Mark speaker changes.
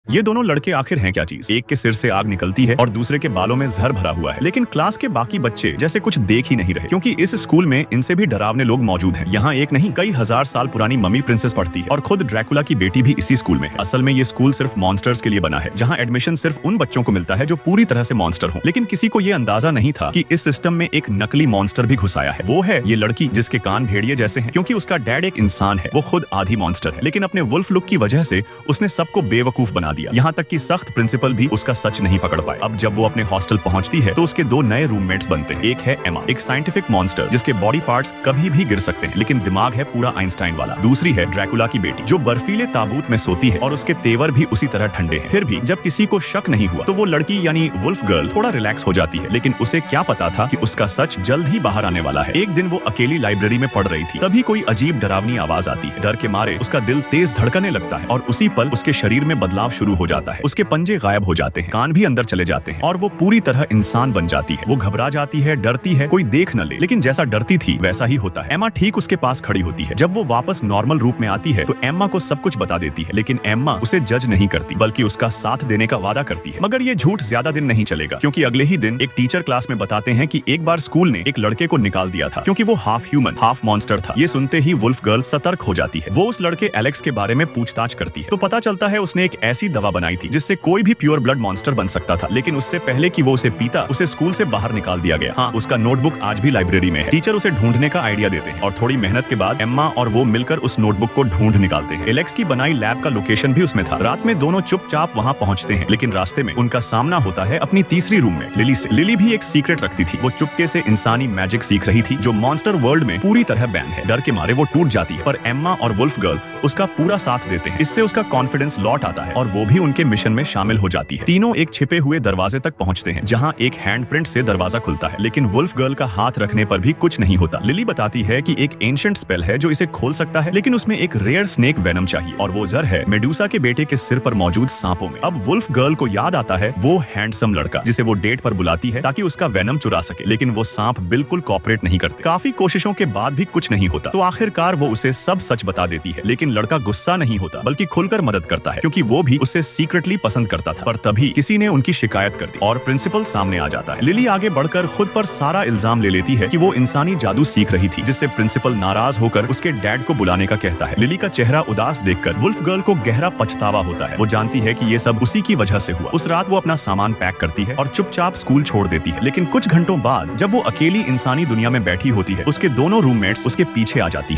Speaker 1: ये दोनों लड़के आखिर हैं क्या चीज? एक के सिर से आग निकलती है और दूसरे के बालों में जहर भरा हुआ है, लेकिन क्लास के बाकी बच्चे जैसे कुछ देख ही नहीं रहे, क्योंकि इस स्कूल में इनसे भी डरावने लोग मौजूद हैं। यहाँ एक नहीं कई हजार साल पुरानी मम्मी प्रिंसेस पढ़ती है और खुद ड्रैकुला की बेटी भी इसी स्कूल में है। असल में ये स्कूल सिर्फ मॉन्स्टर्स के लिए बना है, जहाँ एडमिशन सिर्फ उन बच्चों को मिलता है जो पूरी तरह से मॉन्स्टर हो। लेकिन किसी को ये अंदाजा नहीं था कि इस सिस्टम में एक नकली मॉन्स्टर भी घुसाया है। वो है ये लड़की जिसके कान भेड़िए जैसे हैं, क्योंकि उसका डैड एक इंसान है, वो खुद आधी मॉन्स्टर है, लेकिन अपने वुल्फ लुक की वजह से उसने सबको बेवकूफ बना दिया। यहाँ तक कि सख्त प्रिंसिपल भी उसका सच नहीं पकड़ पाए। अब जब वो अपने हॉस्टल पहुंचती है तो उसके दो नए रूममेट्स बनते हैं। एक है एमा, एक साइंटिफिक मॉन्स्टर जिसके बॉडी पार्ट्स कभी भी गिर सकते हैं, लेकिन दिमाग है पूरा आइंस्टाइन वाला। दूसरी है ड्रैकुला की बेटी, जो बर्फीले ताबूत में सोती है और उसके तेवर भी उसी तरह ठंडे हैं। फिर भी जब किसी को शक नहीं हुआ तो वो लड़की यानी वुल्फ गर्ल थोड़ा रिलैक्स हो जाती है, लेकिन उसे क्या पता था कि उसका सच जल्द ही बाहर आने वाला है। एक दिन वो अकेली लाइब्रेरी में पढ़ रही थी, तभी कोई अजीब डरावनी आवाज आती है। डर के मारे उसका दिल तेज धड़कने लगता है और उसी पल उसके शरीर में बदलाव शुरू हो जाता है। उसके पंजे गायब हो जाते हैं, कान भी अंदर चले जाते हैं और वो पूरी तरह इंसान बन जाती है। वो घबरा जाती है, डरती है कोई देख न ले, लेकिन जैसा डरती थी वैसा ही होता है। एम्मा ठीक उसके पास खड़ी होती है। जब वो वापस नॉर्मल रूप में आती है तो एम्मा को सब कुछ बता देती है, लेकिन एम्मा उसे जज नहीं करती बल्कि उसका साथ देने का वादा करती है। मगर ये झूठ ज्यादा दिन नहीं चलेगा, क्योंकि अगले ही दिन एक टीचर क्लास में बताते हैं कि एक बार स्कूल ने एक लड़के को निकाल दिया था, क्योंकि वो हाफ ह्यूमन हाफ मॉन्स्टर था। ये सुनते ही वुल्फ गर्ल सतर्क हो जाती है। वो उस लड़के एलेक्स के बारे में पूछताछ करती है तो पता चलता है उसने एक ऐसी दवा बनाई थी जिससे कोई भी प्योर ब्लड मॉन्स्टर बन सकता था, लेकिन उससे पहले कि वो उसे पीता उसे स्कूल से बाहर निकाल दिया गया। हाँ, उसका नोटबुक आज भी लाइब्रेरी में है। टीचर उसे ढूंढने का आइडिया देते हैं और थोड़ी मेहनत के बाद एम्मा और वो मिलकर उस नोटबुक को ढूंढ निकालते हैं। एलेक्स की बनाई लैब का लोकेशन भी उसमें था। रात में दोनों चुपचाप वहाँ पहुँचते हैं, लेकिन रास्ते में उनका सामना होता है अपनी तीसरी रूम में लिली से। लिली भी एक सीक्रेट रखती थी। वो चुपके से इंसानी मैजिक सीख रही थी, जो मॉन्स्टर वर्ल्ड में पूरी तरह बैन है। डर के मारे वो टूट जाती है, पर एम्मा और वुल्फ गर्ल उसका पूरा साथ देते हैं। इससे उसका कॉन्फिडेंस लौट आता है और वो भी उनके मिशन में शामिल हो जाती है। तीनों एक छिपे हुए दरवाजे तक पहुंचते हैं, जहां एक हैंडप्रिंट से दरवाजा खुलता है, लेकिन वुल्फ गर्ल का हाथ रखने पर भी कुछ नहीं होता। लिली बताती है कि एक एंशिएंट स्पेल है जो इसे खोल सकता है, लेकिन उसमें एक रेयर स्नेक वेनम चाहिए, और वो जर है मेडुसा के बेटे के सिर पर मौजूद सांपों में। अब वुल्फ गर्ल को याद आता है वो हैंडसम लड़का जिसे वो डेट पर बुलाती है ताकि उसका वेनम चुरा सके, लेकिन वो सांप बिल्कुल कॉपरेट नहीं करते। काफी कोशिशों के बाद भी कुछ नहीं होता, तो आखिरकार वो उसे सब सच बता देती है। लेकिन लड़का गुस्सा नहीं होता बल्कि खुलकर मदद करता है, क्योंकि वो भी उसे सीक्रेटली पसंद करता था। पर तभी किसी ने उनकी शिकायत कर दी और प्रिंसिपल सामने आ जाता है। लिली आगे बढ़कर खुद पर सारा इल्जाम ले लेती है कि वो इंसानी जादू सीख रही थी, जिससे प्रिंसिपल नाराज होकर उसके डैड को बुलाने का कहता है। लिली का चेहरा उदास देखकर वुल्फ गर्ल को गहरा पछतावा होता है। वो जानती है कि ये सब उसी की वजह से हुआ। उस रात वो अपना सामान पैक करती है और चुपचाप स्कूल छोड़ देती है, लेकिन कुछ घंटों बाद जब वो अकेली इंसानी दुनिया में बैठी होती है, उसके दोनों रूममेट्स उसके पीछे आ जाती है।